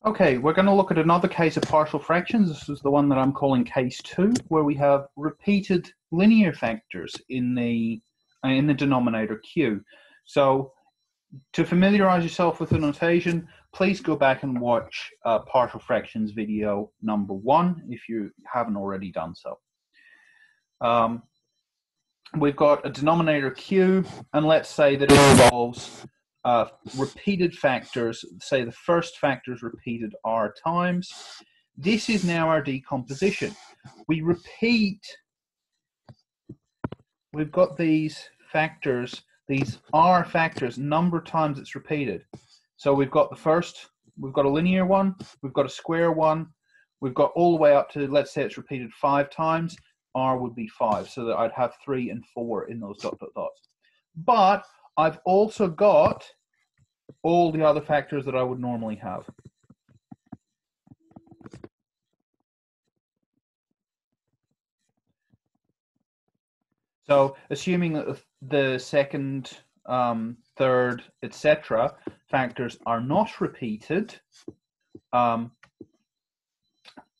Okay, we're going to look at another case of partial fractions. This is the one that I'm calling case 2, where we have repeated linear factors in the denominator q. So to familiarize yourself with the notation, please go back and watch partial fractions video number 1 if you haven't already done so. We've got a denominator q, and let's say that it involves repeated factors. Say the first factor is repeated r times. This is now our decomposition. We've got these factors, these r factors, number of times it's repeated. So we've got the first, we've got a linear one, we've got a square one, we've got all the way up to, let's say it's repeated 5 times, r would be 5, so that I'd have 3 and 4 in those dot, dot, dots. But I've also got all the other factors that I would normally have. So assuming that the second, third, etc. factors are not repeated,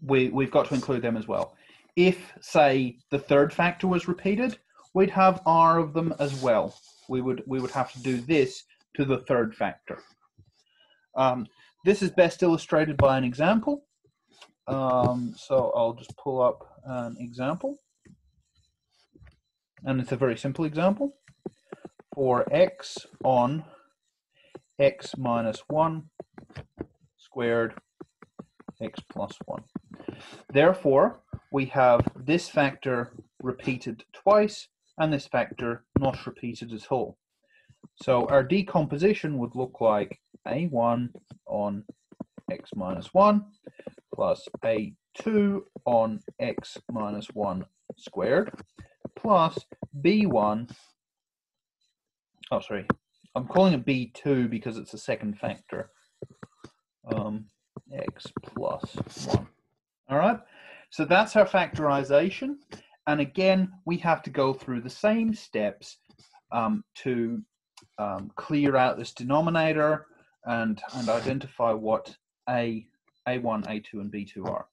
we've got to include them as well. If, say, the third factor was repeated, we'd have r of them as well. We would have to do this to the third factor. This is best illustrated by an example. So I'll just pull up an example. And it's a very simple example. For x on x minus 1 squared x plus 1. Therefore, we have this factor repeated twice and this factor not repeated at all. So our decomposition would look like a1 on x minus 1 plus a2 on x minus 1 squared plus b1, oh sorry, I'm calling it b2 because it's a second factor, x plus 1. All right, so that's our factorization. And again, we have to go through the same steps to clear out this denominator and identify what A1, A2, and B2 are.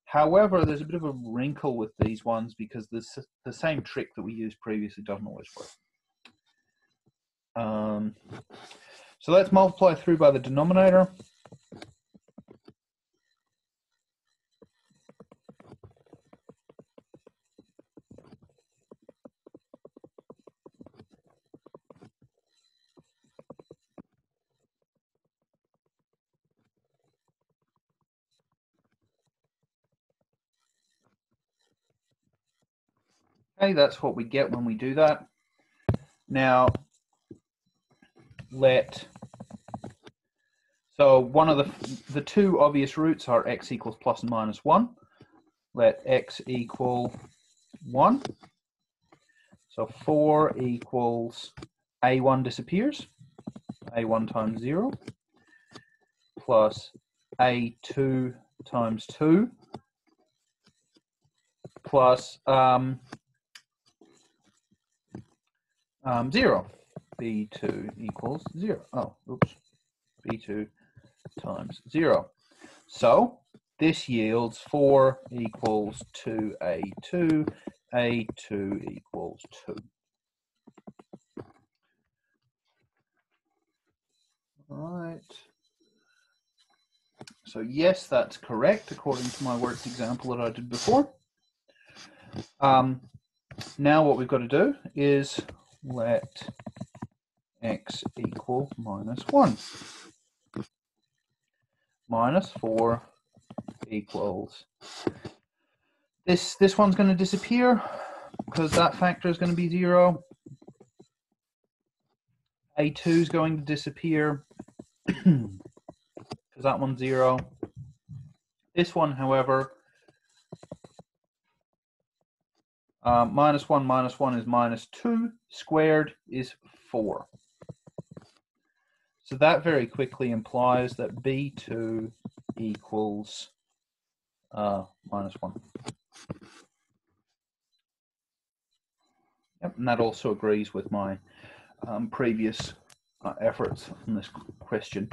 However, there's a bit of a wrinkle with these ones because the same trick that we used previously doesn't always work. So let's multiply through by the denominator. Okay, that's what we get when we do that. Now, so one of the two obvious roots are x equals plus and minus 1. Let x equal 1. So 4 equals a1 disappears, a1 times 0, plus a2 times 2, plus 0. b2 equals 0. Oh, oops. b2 times 0. So this yields 4 equals 2a2, a2 equals 2. All right. So yes, that's correct according to my worked example that I did before. Now what we've got to do is let x equal minus 1. Minus 4 equals, this one's going to disappear because that factor is going to be 0. a2 is going to disappear because that one's 0. This one, however, minus 1 is minus 2, squared is 4. So that very quickly implies that b2 equals minus 1. Yep, and that also agrees with my previous efforts on this question.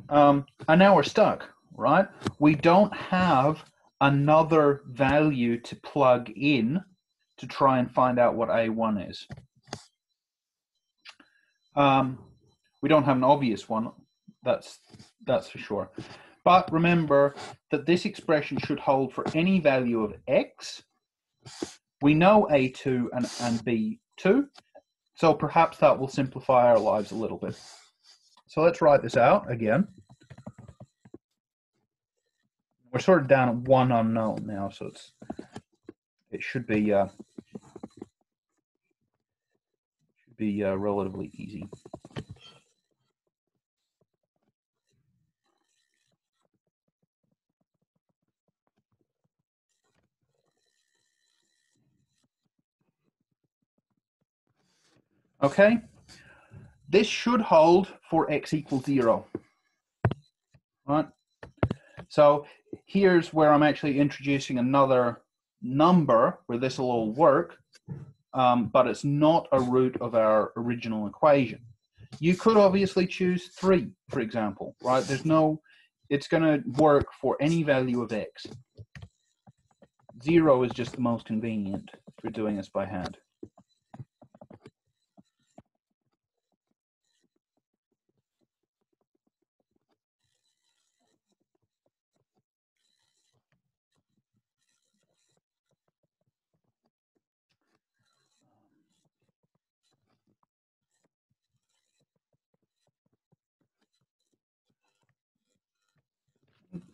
And now we're stuck, right? We don't have another value to plug in to try and find out what A1 is. We don't have an obvious one, that's for sure. But remember that this expression should hold for any value of x. We know A2 and B2, so perhaps that will simplify our lives a little bit. So let's write this out again. We're sort of down at one unknown now, so it should be relatively easy. Okay, this should hold for x equals 0, right? So here's where I'm actually introducing another number where this will all work, but it's not a root of our original equation. You could obviously choose 3, for example, right? It's going to work for any value of x. 0 is just the most convenient for doing this by hand.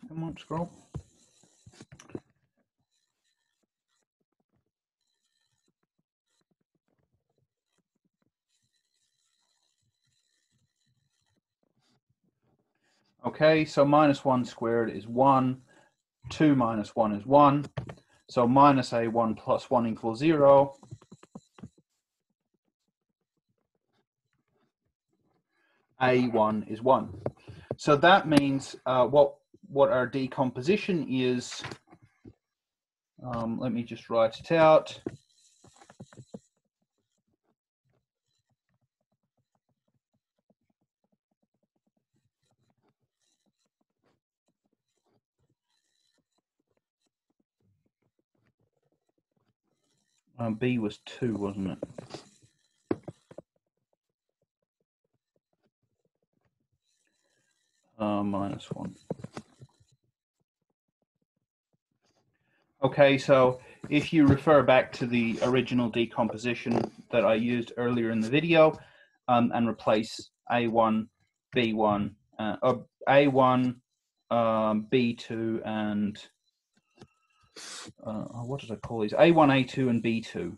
Come on, scroll. Okay, so minus 1 squared is 1. 2 minus 1 is 1. So minus A1 plus 1 equals 0. A1 is 1. So that means what our decomposition is, let me just write it out. B was 2, wasn't it? Minus 1. Okay, so if you refer back to the original decomposition that I used earlier in the video, and replace A1, B1, or A1, B2, and what did I call these? A1, A2, and B2.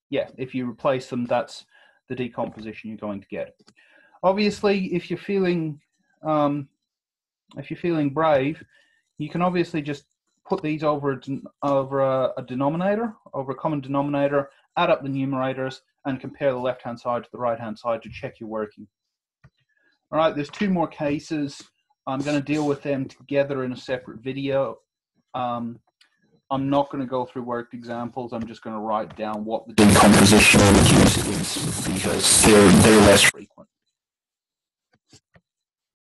Yeah, if you replace them, that's the decomposition you're going to get. Obviously, if you're feeling brave, you can obviously just put these over a denominator, over a common denominator, add up the numerators, and compare the left-hand side to the right-hand side to check you're working. All right, there's 2 more cases. I'm going to deal with them together in a separate video. I'm not going to go through worked examples. I'm just going to write down what the decomposition is because they're less frequent.